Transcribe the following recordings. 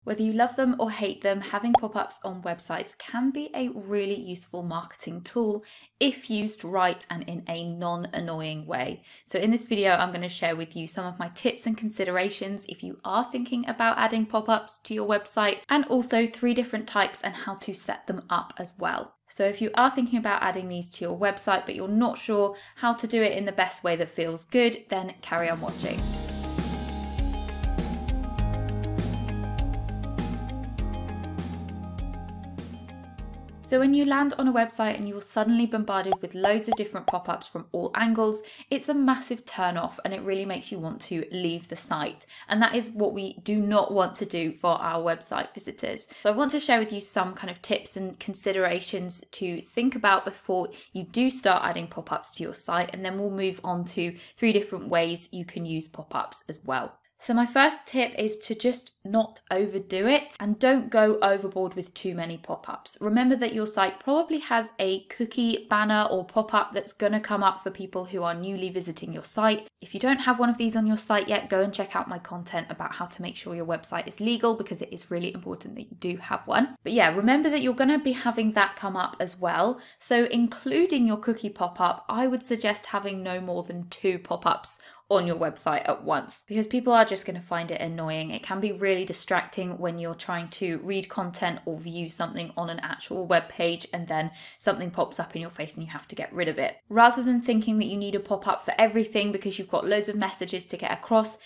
Whether you love them or hate them, having pop-ups on websites can be a really useful marketing tool if used right and in a non-annoying way. So in this video, I'm going to share with you some of my tips and considerations if you are thinking about adding pop-ups to your website, and also 3 different types and how to set them up as well. So if you are thinking about adding these to your website, but you're not sure how to do it in the best way that feels good, then carry on watching. So when you land on a website and you are suddenly bombarded with loads of different pop-ups from all angles, it's a massive turn off and it really makes you want to leave the site. And that is what we do not want to do for our website visitors. So I want to share with you some kind of tips and considerations to think about before you do start adding pop-ups to your site, and then we'll move on to 3 different ways you can use pop-ups as well. So my first tip is to just not overdo it and don't go overboard with too many pop-ups. Remember that your site probably has a cookie banner or pop-up that's going to come up for people who are newly visiting your site. If you don't have one of these on your site yet, go and check out my content about how to make sure your website is legal, because it is really important that you do have one. But yeah, remember that you're going to be having that come up as well. So including your cookie pop-up, I would suggest having no more than 2 pop-ups on your website at once, because people are just going to find it annoying. It can be really distracting when you're trying to read content or view something on an actual web page and then something pops up in your face and you have to get rid of it. Rather than thinking that you need a pop-up for everything because you've got loads of messages to get across,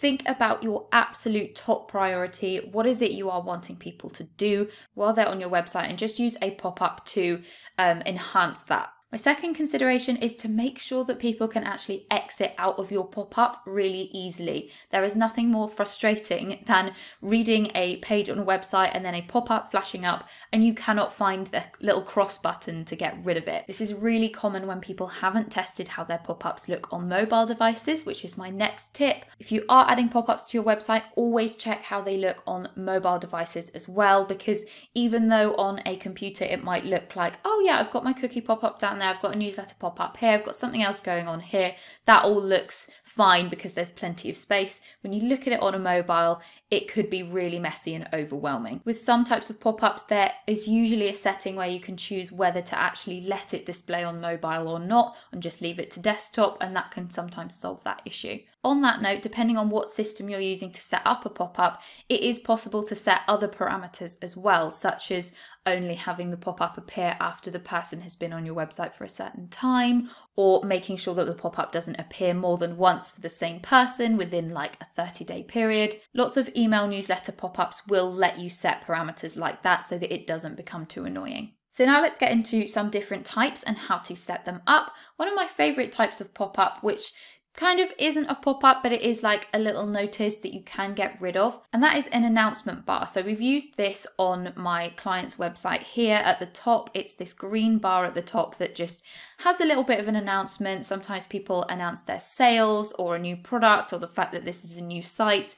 think about your absolute top priority. What is it you are wanting people to do while they're on your website, and just use a pop-up to enhance that. My second consideration is to make sure that people can actually exit out of your pop-up really easily. There is nothing more frustrating than reading a page on a website and then a pop-up flashing up and you cannot find the little cross button to get rid of it. This is really common when people haven't tested how their pop-ups look on mobile devices, which is my next tip. If you are adding pop-ups to your website, always check how they look on mobile devices as well, because even though on a computer it might look like, oh yeah, I've got my cookie pop-up down there, I've got a newsletter pop up here, I've got something else going on here, that all looks fine because there's plenty of space. When you look at it on a mobile, it could be really messy and overwhelming. With some types of pop-ups, there is usually a setting where you can choose whether to actually let it display on mobile or not, and just leave it to desktop, and that can sometimes solve that issue. On that note, depending on what system you're using to set up a pop-up, it is possible to set other parameters as well, such as only having the pop-up appear after the person has been on your website for a certain time, or making sure that the pop-up doesn't appear more than once for the same person within like a 30-day period. Lots of email newsletter pop-ups will let you set parameters like that so that it doesn't become too annoying. So now let's get into some different types and how to set them up. One of my favorite types of pop-up, which kind of isn't a pop-up, but it is like a little notice that you can get rid of, and that is an announcement bar. So we've used this on my client's website here. At the top, it's this green bar at the top that just has a little bit of an announcement. Sometimes people announce their sales or a new product or the fact that this is a new site.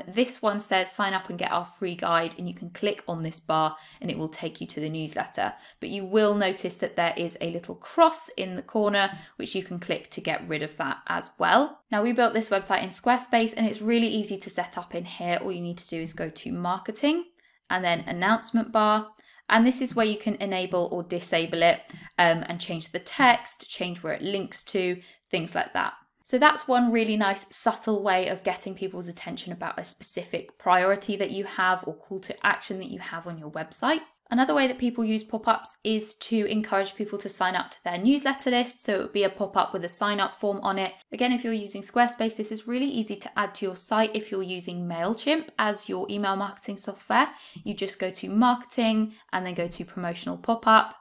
This one says sign up and get our free guide, and you can click on this bar and it will take you to the newsletter. But you will notice that there is a little cross in the corner which you can click to get rid of that as well. Now, we built this website in Squarespace and it's really easy to set up in here. All you need to do is go to marketing and then announcement bar. And this is where you can enable or disable it and change the text, change where it links to, things like that. So that's one really nice subtle way of getting people's attention about a specific priority that you have or call to action that you have on your website. Another way that people use pop-ups is to encourage people to sign up to their newsletter list. So it would be a pop-up with a sign-up form on it. Again, if you're using Squarespace, this is really easy to add to your site. If you're using MailChimp as your email marketing software, you just go to marketing and then go to promotional pop-up.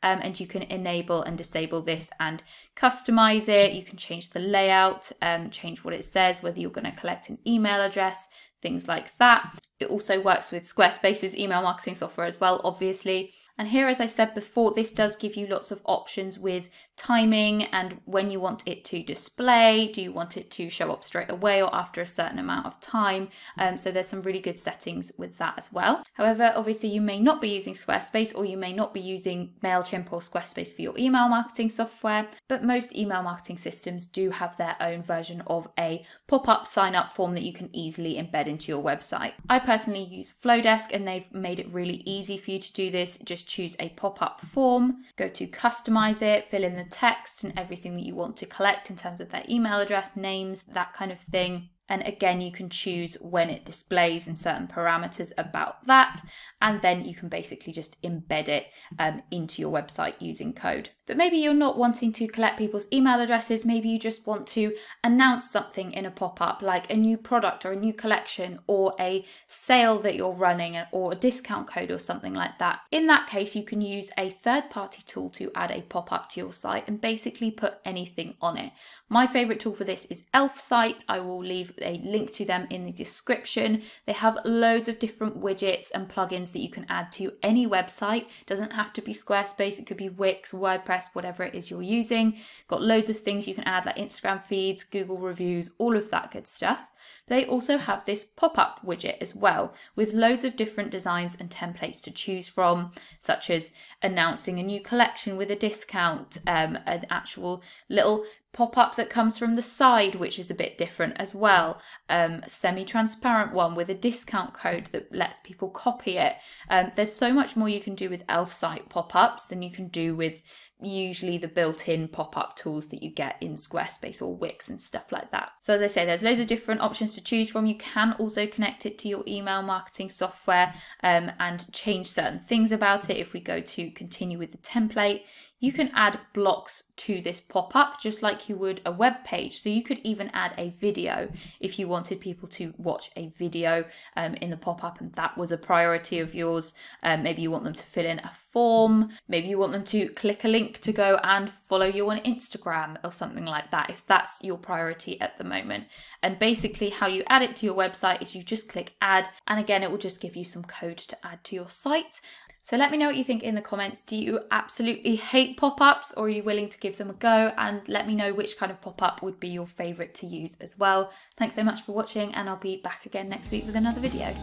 And you can enable and disable this and customize it. You can change the layout, change what it says, whether you're going to collect an email address, things like that. It also works with Squarespace's email marketing software as well, obviously. And here, as I said before, this does give you lots of options with timing and when you want it to display. Do you want it to show up straight away or after a certain amount of time? So there's some really good settings with that as well. However, obviously you may not be using Squarespace, or you may not be using MailChimp or Squarespace for your email marketing software, but most email marketing systems do have their own version of a pop-up sign-up form that you can easily embed into your website. I personally use Flowdesk, and they've made it really easy for you to do this. Just choose a pop-up form, go to customize it, fill in the text and everything that you want to collect in terms of their email address, names, that kind of thing. And again, you can choose when it displays and certain parameters about that. And then you can basically just embed it into your website using code. But maybe you're not wanting to collect people's email addresses. Maybe you just want to announce something in a pop-up, like a new product or a new collection or a sale that you're running, or a discount code or something like that. In that case, you can use a third-party tool to add a pop-up to your site and basically put anything on it. My favorite tool for this is ELFSIGHT. I will leave a link to them in the description. They have loads of different widgets and plugins that you can add to any website. It doesn't have to be Squarespace, it could be Wix, WordPress, whatever it is you're using. Got loads of things you can add, like Instagram feeds, Google reviews, all of that good stuff. They also have this pop-up widget as well, with loads of different designs and templates to choose from, such as announcing a new collection with a discount, an actual little pop-up that comes from the side, which is a bit different as well, semi-transparent one with a discount code that lets people copy it. There's so much more you can do with ELFSIGHT pop-ups than you can do with usually the built-in pop-up tools that you get in Squarespace or Wix and stuff like that. So as I say, there's loads of different options to choose from. You can also connect it to your email marketing software and change certain things about it. If we go to continue with the template, you can add blocks to this pop-up just like you would a web page. So you could even add a video if you wanted people to watch a video in the pop-up and that was a priority of yours. Maybe you want them to fill in a form. Maybe you want them to click a link to go and follow you on Instagram or something like that, if that's your priority at the moment. And basically how you add it to your website is you just click add, and again, it will just give you some code to add to your site. So let me know what you think in the comments. Do you absolutely hate pop-ups, or are you willing to give them a go? And let me know which kind of pop-up would be your favorite to use as well. Thanks so much for watching, and I'll be back again next week with another video.